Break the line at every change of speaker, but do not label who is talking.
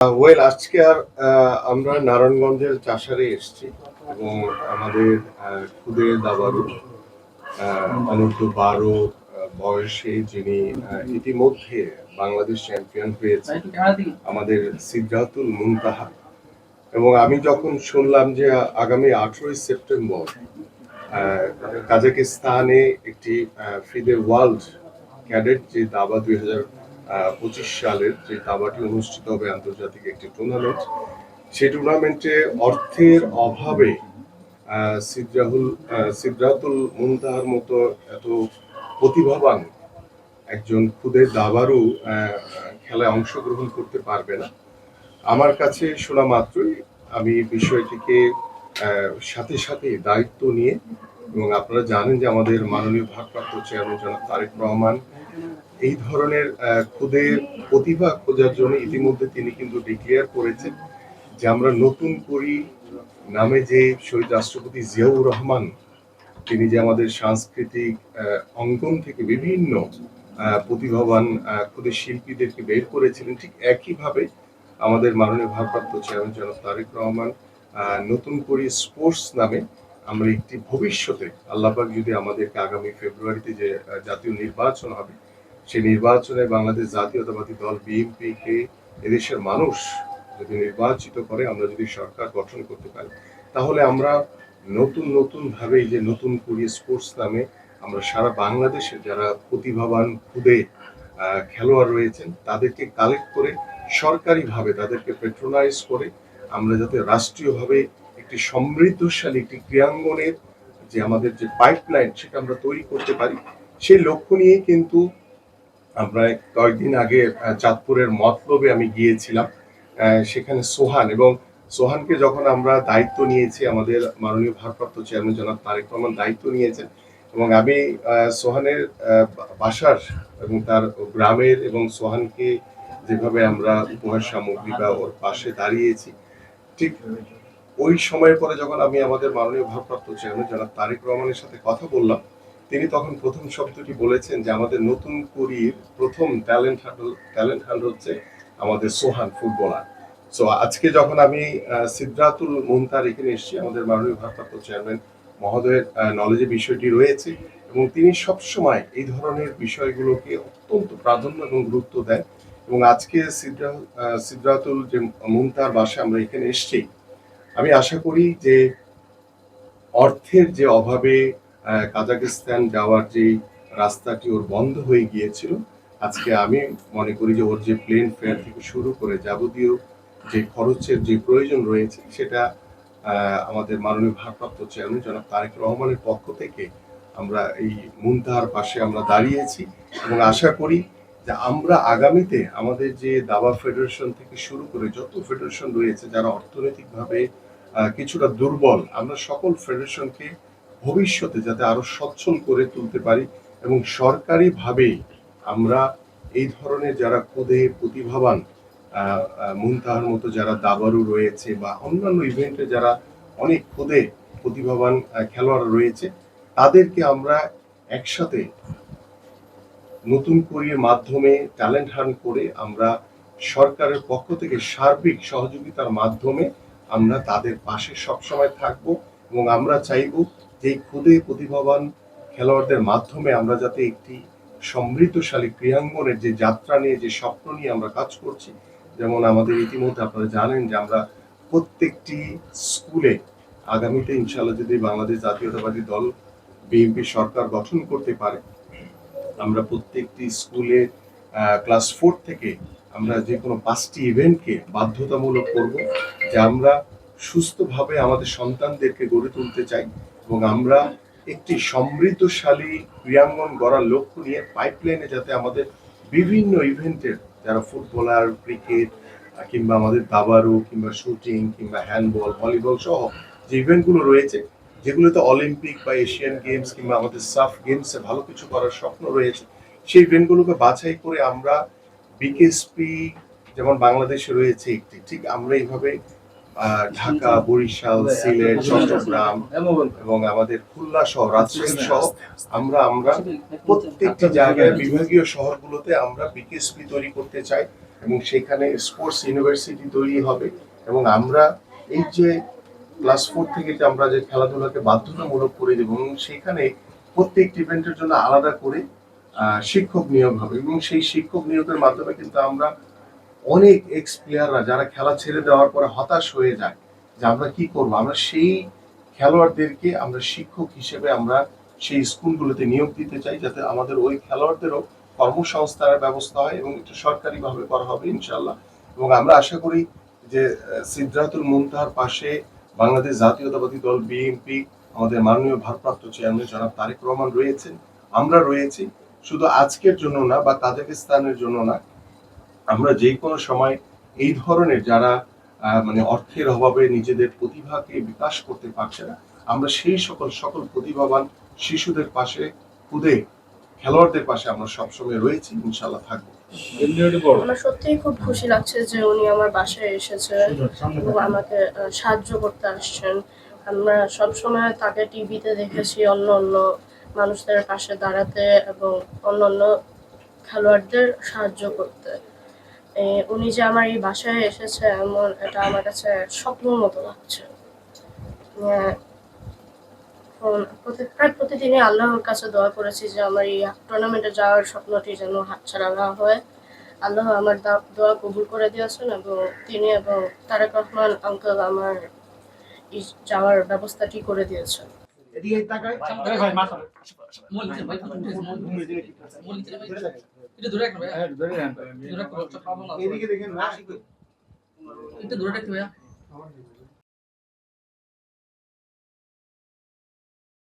আজকে আমরা নারায়ণগঞ্জের চাষারে এসেছি এবং আমাদের খুদে দাবারু অনূর্ধ্ব 12 বয়সে যিনি ইতিমধ্যে বাংলাদেশ চ্যাম্পিয়ন হয়েছে আমাদের সিদ্ধাতুল মুনতাহা। এবং আমি যখন শুনলাম যে আগামী 18ই সেপ্টেম্বর কাজাকিস্তানে একটি ফিদে ওয়ার্ল্ড ক্যাডেট যে দাবা 2025 সালের যে দাবাটি অনুষ্ঠিত হবে, আন্তর্জাতিক একটি টুর্নামেন্ট, সেই টুর্নামেন্টে অর্থের অভাবে সিদ্রাতুল মুনতাহার মতো এত প্রতিভাবান একজন খুদে দাবারু খেলায় অংশগ্রহণ করতে পারবে না। আমার কাছে শোনা মাত্রই আমি বিষয়টিকে সাথে সাথে দায়িত্ব নিয়ে, এবং আপনারা জানেন যে আমাদের মাননীয় ভারপ্রাপ্ত চেয়ারম্যান জনাব তারেক রহমান এই ধরনের খুদে প্রতিভা খোঁজার জন্য ইতিমধ্যে তিনি কিন্তু ডিক্লেয়ার করেছেন যে আমরা নতুন করি নামে যে শহীদ রাষ্ট্রপতি জিয়াউর রহমান তিনি যে আমাদের সাংস্কৃতিক অঙ্গন থেকে বিভিন্ন প্রতিভাবান খুদে শিল্পীদেরকে বের করেছিলেন, ঠিক একইভাবে আমাদের মাননীয় ভারপ্রাপ্ত চেয়ারম্যান জনাব তারেক রহমান নতুন করে স্পোর্টস নামে আমরা একটি ভবিষ্যতে আল্লাহ পাক যদি আমাদেরকে আগামী ফেব্রুয়ারিতে যে জাতীয় নির্বাচন হবে, সেই নির্বাচনে বাংলাদেশ জাতীয়তাবাদী দল বিএনপি কে এদেশের মানুষ যদি নির্বাচিত করে, আমরা যদি সরকার গঠন করতে পারি, তাহলে আমরা নতুন ভাবে এই যে নতুন করে স্পোর্টস নামে আমরা সারা বাংলাদেশে যারা প্রতিভাবান খুদে খেলোয়াড় রয়েছেন তাদেরকে কালেক্ট করে সরকারিভাবে তাদেরকে পেট্রোনাইজ করে আমরা যাতে রাষ্ট্রীয়ভাবে একটি সমৃদ্ধশালী একটি ক্রীড়াঙ্গনের যে আমাদের যে পাইপলাইন সেটা আমরা তৈরি করতে পারি, সেই লক্ষ্য নিয়ে কিন্তু আমরা কয়েকদিন আগে চাঁদপুরের মতলবে আমি গিয়েছিলাম। সেখানে সোহানকে যখন আমরা দায়িত্ব নিয়েছি, আমাদের মাননীয় ভারপ্রাপ্ত চেয়ারম্যান জনাব তারেক রহমান দায়িত্ব নিয়েছেন, এবং আমি সোহানের বাসার এবং তার গ্রামের এবং সোহানকে যেভাবে আমরা উপহার সামগ্রী বা ওর পাশে দাঁড়িয়েছি, ঠিক ওই সময়ের পরে যখন আমি আমাদের মাননীয় ভারপ্রাপ্ত চেয়ারম্যান জনাব তারেক রহমানের সাথে কথা বললাম, তিনি তখন প্রথম শব্দটি বলেছেন যে আমাদের নতুন করির প্রথম ট্যালেন্ট হান্ট হচ্ছে আমাদের সোহান ফুটবলার। সো আজকে যখন আমি সিদ্রাতুল মুনতাহার এখানে এসেছি, আমাদের মাননীয় ভারপ্রাপ্ত চেয়ারম্যান মহোদয়ের নলেজে বিষয়টি রয়েছে এবং তিনি সবসময় এই ধরনের বিষয়গুলোকে অত্যন্ত প্রাধান্য এবং গুরুত্ব দেন। এবং আজকে সিদ্রাতুল যে মুনতাহার বাসায় আমরা এখানে এসেছি, আমি আশা করি যে অর্থের যে অভাবে কাজাকিস্তান যাওয়ার যে রাস্তাটি ওর বন্ধ হয়ে গিয়েছিল, আজকে আমি মনে করি যে ওর যে প্লেন ফেয়ার থেকে শুরু করে যাবতীয় যে খরচের যে প্রয়োজন রয়েছে সেটা আমাদের মাননীয় ভারপ্রাপ্ত চেয়ারম্যান জনাব তারেক রহমানের পক্ষ থেকে আমরা এই মুনতাহার পাশে আমরা দাঁড়িয়েছি। এবং আশা করি যে আমরা আগামীতে আমাদের যে দাবা ফেডারেশন থেকে শুরু করে যত ফেডারেশন রয়েছে যারা অর্থনৈতিকভাবে কিছুটা দুর্বল, আমরা সকল ফেডারেশনকে ভবিষ্যতে যাতে আরো সচ্ছল করে তুলতে পারি এবং সরকারিভাবে আমরা এই ধরনের যারা খুদে প্রতিভাবান মুনতাহার মতো যারা দাবারু রয়েছে বা অন্যান্য ইভেন্টে যারা অনেক খুদে প্রতিভাবান খেলোয়াড় রয়েছে, তাদেরকে আমরা একসাথে নতুন করির মাধ্যমে ট্যালেন্ট হান্ট করে আমরা সরকারের পক্ষ থেকে সার্বিক সহযোগিতার মাধ্যমে আমরা তাদের পাশে সবসময় থাকব। এবং আমরা চাইব যে খুদে প্রতিভাবান খেলোয়াড়দের মাধ্যমে আমরা যাতে একটি সমৃদ্ধশালী ক্রীড়াঙ্গনের যে যাত্রা নিয়ে যে স্বপ্ন নিয়ে আমরা কাজ করছি, যেমন আমাদের ইতিমধ্যে আপনারা জানেন যে আমরা প্রত্যেকটি স্কুলে আগামীতে ইনশাআল্লাহ যদি বাংলাদেশ জাতীয়তাবাদী দল বিএনপি সরকার গঠন করতে পারে, আমরা প্রত্যেকটি স্কুলে ক্লাস 4 থেকে আমরা যে কোনো 5টি ইভেন্টকে বাধ্যতামূলক করব, যে আমরা সুস্থভাবে আমাদের সন্তানদেরকে গড়ে তুলতে চাই এবং আমরা একটি সমৃদ্ধশালী ক্রীড়াঙ্গন গড়ার লক্ষ্য নিয়ে পাইপলাইনে যাতে আমাদের বিভিন্ন ইভেন্টের যারা ফুটবলার, ক্রিকেট কিংবা আমাদের দাবারু কিংবা শুটিং কিংবা হ্যান্ডবল, ভলিবল সহ যে ইভেন্টগুলো রয়েছে, যেগুলোতে অলিম্পিক বা এশিয়ান গেমস কিংবা আমাদের সাফ গেমসে ভালো কিছু করার স্বপ্ন রয়েছে, সেই ইভেন্টগুলোকে বাছাই করে আমরা বিকেএসপি যেমন বাংলাদেশে রয়েছে একটি, ঠিক আমরা এইভাবে ঢাকা, বরিশাল, সিলেট, চট্টগ্রাম এবং আমাদের খুলনা সহ রাজশাহী সহ আমরা প্রত্যেকটি জায়গায় বিভাগীয় শহরগুলোতে আমরা বিকেএসপি তৈরি করতে চাই। এবং সেখানে স্পোর্টস ইউনিভার্সিটি তৈরি হবে। এবং আমরা এই যে ক্লাস 4 থেকে যে আমরা যে খেলাধুলাকে বাধ্যতামূলক করে দেবো, এবং সেখানে প্রত্যেকটি ইভেন্টের জন্য আলাদা করে শিক্ষক নিয়োগ হবে, এবং সেই শিক্ষক নিয়োগের মাধ্যমে কিন্তু আমরা অনেক এক্স প্লেয়াররা যারা খেলা ছেড়ে দেওয়ার পরে হতাশ হয়ে যায় যে আমরা কি করব, আমরা সেই খেলোয়াড়দেরকে আমরা শিক্ষক হিসেবে আমরা সেই স্কুলগুলোতে নিয়োগ দিতে চাই, যাতে আমাদের ওই খেলোয়াড়দেরও কর্মসংস্থানের ব্যবস্থা হয়, এবং এটা সরকারিভাবে করা হবে ইনশাল্লাহ। এবং আমরা আশা করি যে সিদরাতুল মুনতাহার পাশে বাংলাদেশ জাতীয়তাবাদী দল বিএনপি, আমাদের মাননীয় ভারপ্রাপ্ত চেয়ারম্যান জনাব তারেক রহমান রয়েছেন, আমরা রয়েছি, শুধু আজকের জন্য না বা কাজাকিস্তানের জন্য না, আমরা যে কোনো সময় এই ধরনের যারা মানে অর্থের অভাবে নিজেদের প্রতিভাকে বিকাশ করতে পারছে না, আমরা সেই সকল প্রতিভাবান শিশুদের পাশে, খুদে খেলোয়াড়দের পাশে আমরা সবসময় রয়েছি, ইনশাল্লাহ থাকবো।
আমার সত্যিই খুব খুশি লাগছে যে উনি আমার বাসায় এসেছে এবং আমাকে সাহায্য করতে আসছেন। আমরা সবসময় তাকে টিভিতে দেখেছি অন্য অন্য মানুষদের পাশে দাঁড়াতে এবং অন্য অন্য খেলোয়াড়দের সাহায্য করতে। উনি যে আমার এই বাসায় এসেছে এমন, এটা আমার কাছে স্বপ্নের মতো লাগছে। প্রায় প্রতিদিনই আল্লাহর কাছে দোয়া করেছি যে আমার এই টুর্নামেন্টে যাওয়ার স্বপ্নটি যেন হাতছাড়া না হয়। আল্লাহ আমার দোয়া কবুল করে দিয়েছেন এবং তিনি এবং তারেক রহমান আঙ্কেল আমার যাওয়ার ব্যবস্থাটি করে দিয়েছেন।
একটু দূরে রাখতে ভাইয়া।